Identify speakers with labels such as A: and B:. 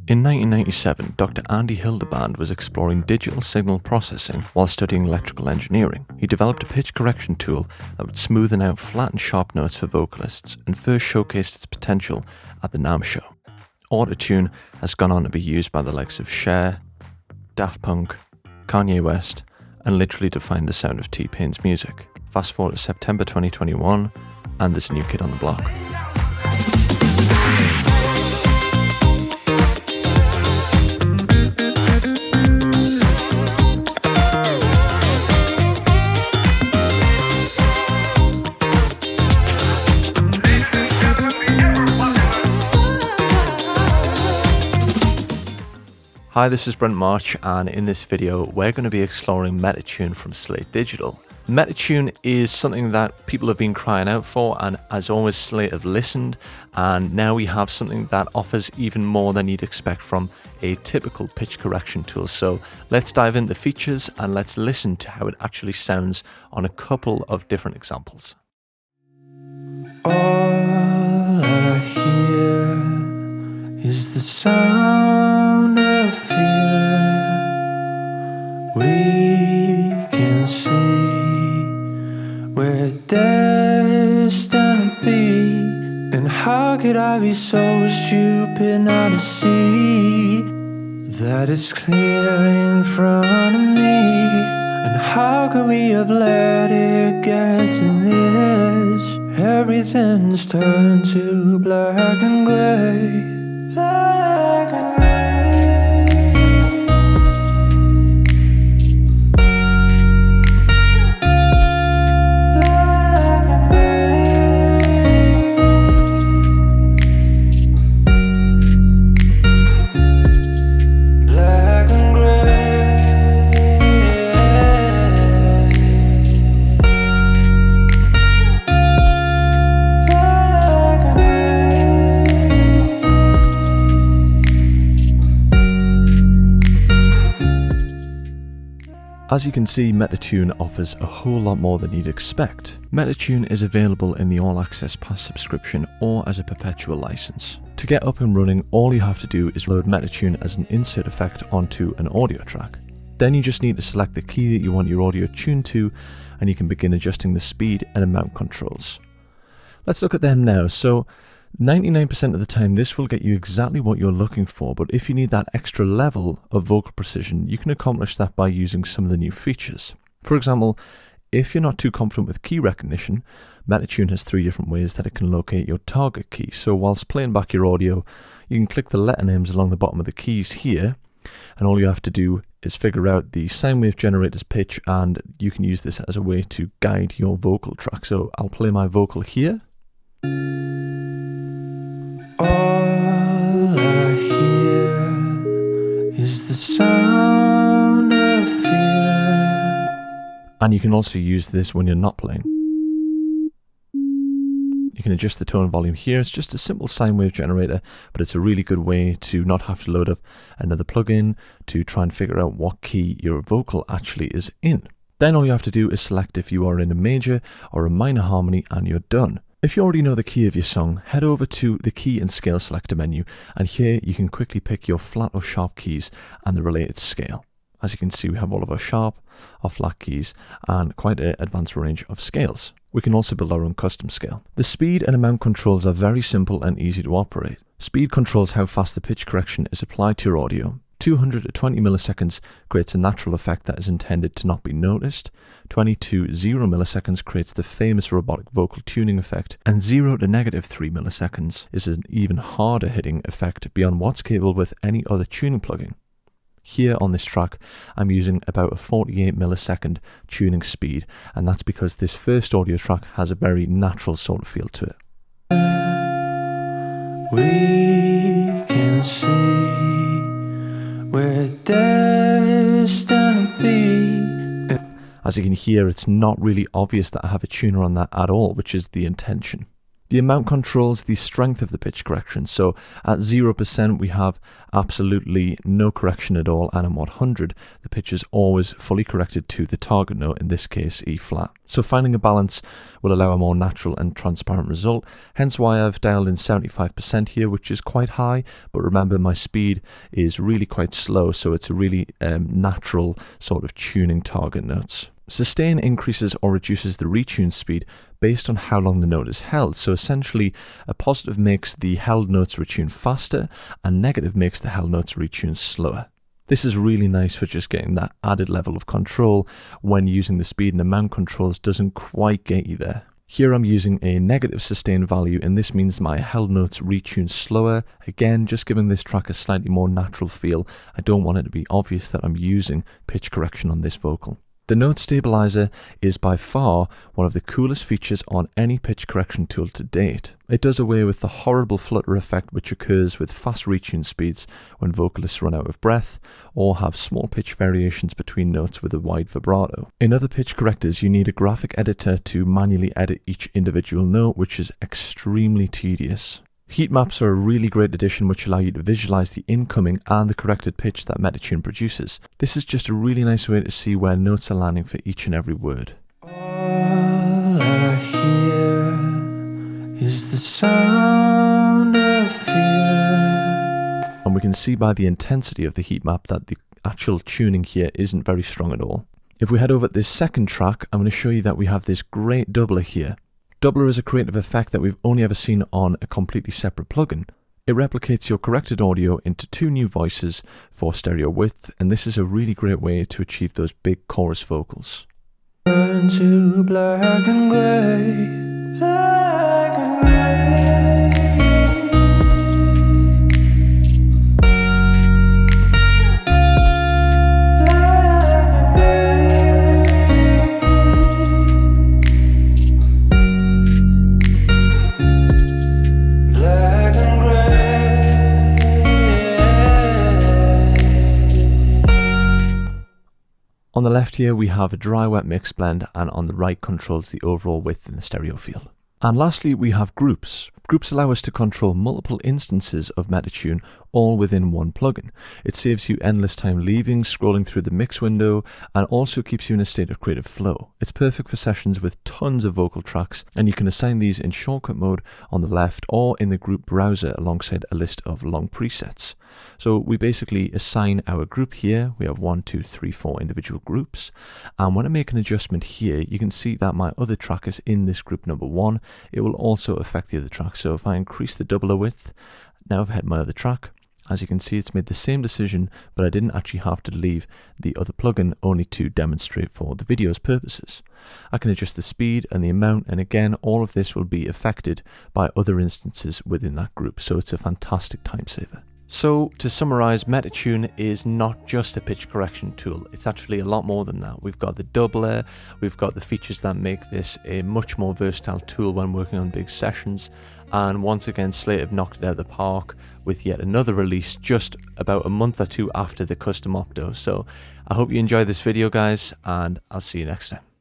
A: In 1997, Dr. Andy Hildeband was exploring digital signal processing while studying electrical engineering. He developed a pitch correction tool that would smoothen out flat and sharp notes for vocalists and first showcased its potential at the NAMM show. MetaTune has gone on to be used by the likes of Cher, Daft Punk, Kanye West, and literally defined the sound of T-Pain's music. Fast forward to September 2021, and there's a new kid on the block. Hi, this is Brent March, and in this video we're going to be exploring MetaTune from Slate Digital. MetaTune is something that people have been crying out for, and as always Slate have listened, and now we have something that offers even more than you'd expect from a typical pitch correction tool. So let's dive into the features and let's listen to how it actually sounds on a couple of different examples.
B: All I hear is the sound of fear. We can see we're destined to be. And how could I be so stupid not to see that it's clear in front of me? And how could we have let it get to this? Everything's turned to black and gray. Black and gray. Black and gray. Black and gray. Black and
A: As you can see, MetaTune offers a whole lot more than you'd expect. MetaTune is available in the All Access Pass subscription or as a perpetual license. To get up and running, all you have to do is load MetaTune as an insert effect onto an audio track. Then you just need to select the key that you want your audio tuned to, and you can begin adjusting the speed and amount controls. Let's look at them now. So 99% of the time this will get you exactly what you're looking for, but if you need that extra level of vocal precision, you can accomplish that by using some of the new features. For example, if you're not too confident with key recognition, MetaTune has 3 different ways that it can locate your target key. So whilst playing back your audio, you can click the letter names along the bottom of the keys here, and all you have to do is figure out the sine wave generator's pitch, and you can use this as a way to guide your vocal track. So I'll play my vocal here.
B: All I hear is the sound of fear.
A: And you can also use this when you're not playing. You can adjust the tone and volume here. It's just a simple sine wave generator, but it's a really good way to not have to load up another plugin to try and figure out what key your vocal actually is in. Then all you have to do is select if you are in a major or a minor harmony, and you're done. If you already know the key of your song, head over to the Key and Scale Selector menu, and here you can quickly pick your flat or sharp keys and the related scale. As you can see, we have all of our sharp, our flat keys, and quite an advanced range of scales. We can also build our own custom scale. The speed and amount controls are very simple and easy to operate. Speed controls how fast the pitch correction is applied to your audio. 200 to 20 milliseconds creates a natural effect that is intended to not be noticed. 20 to 0 milliseconds creates the famous robotic vocal tuning effect, and 0 to -3 milliseconds is an even harder hitting effect beyond what's capable with any other tuning plugin. Here on this track, I'm using about a 48 millisecond tuning speed, and that's because this first audio track has a very natural sort of feel to it.
B: We can see we're destined to be.
A: As you can hear, it's not really obvious that I have a tuner on that at all, which is the intention. The amount controls the strength of the pitch correction. So at 0% we have absolutely no correction at all, and at 100 the pitch is always fully corrected to the target note, in this case E flat. So finding a balance will allow a more natural and transparent result, hence why I've dialed in 75% here, which is quite high, but remember my speed is really quite slow, so it's a really natural sort of tuning target notes. Sustain increases or reduces the retune speed based on how long the note is held. So essentially, a positive makes the held notes retune faster, and negative makes the held notes retune slower. This is really nice for just getting that added level of control when using the speed and amount controls doesn't quite get you there. Here I'm using a negative sustain value, and this means my held notes retune slower. Again, just giving this track a slightly more natural feel. I don't want it to be obvious that I'm using pitch correction on this vocal. The note stabilizer is by far one of the coolest features on any pitch correction tool to date. It does away with the horrible flutter effect which occurs with fast retune speeds when vocalists run out of breath or have small pitch variations between notes with a wide vibrato. In other pitch correctors, you need a graphic editor to manually edit each individual note, which is extremely tedious. Heat maps are a really great addition which allow you to visualize the incoming and the corrected pitch that MetaTune produces. This is just a really nice way to see where notes are landing for each and every word.
B: All I hear is the sound of fear.
A: And we can see by the intensity of the heat map that the actual tuning here isn't very strong at all. If we head over to this second track, I'm going to show you that we have this great doubler here. Doubler is a creative effect that we've only ever seen on a completely separate plugin. It replicates your corrected audio into two new voices for stereo width, and this is a really great way to achieve those big chorus vocals.
B: Turn to black and gray, black and gray.
A: On the left here we have a dry-wet mix blend, and on the right controls the overall width in the stereo field. And lastly we have groups. Groups allow us to control multiple instances of MetaTune all within one plugin. It saves you endless time leaving, scrolling through the mix window, and also keeps you in a state of creative flow. It's perfect for sessions with tons of vocal tracks, and you can assign these in shortcut mode on the left or in the group browser alongside a list of long presets. So we basically assign our group here. We have 1, 2, 3, 4 individual groups, and when I make an adjustment here, you can see that my other track is in this group number 1. It will also affect the other track. So if I increase the doubler width, now I've hit my other track. As you can see, it's made the same decision, but I didn't actually have to leave the other plugin, only to demonstrate for the video's purposes. I can adjust the speed and the amount, and again, all of this will be affected by other instances within that group, so it's a fantastic time saver. So to summarize, MetaTune is not just a pitch correction tool. It's actually a lot more than that. We've got the doubler, we've got the features that make this a much more versatile tool when working on big sessions. And once again, Slate have knocked it out of the park with yet another release just about a month or two after the custom Opto. So I hope you enjoyed this video, guys, and I'll see you next time.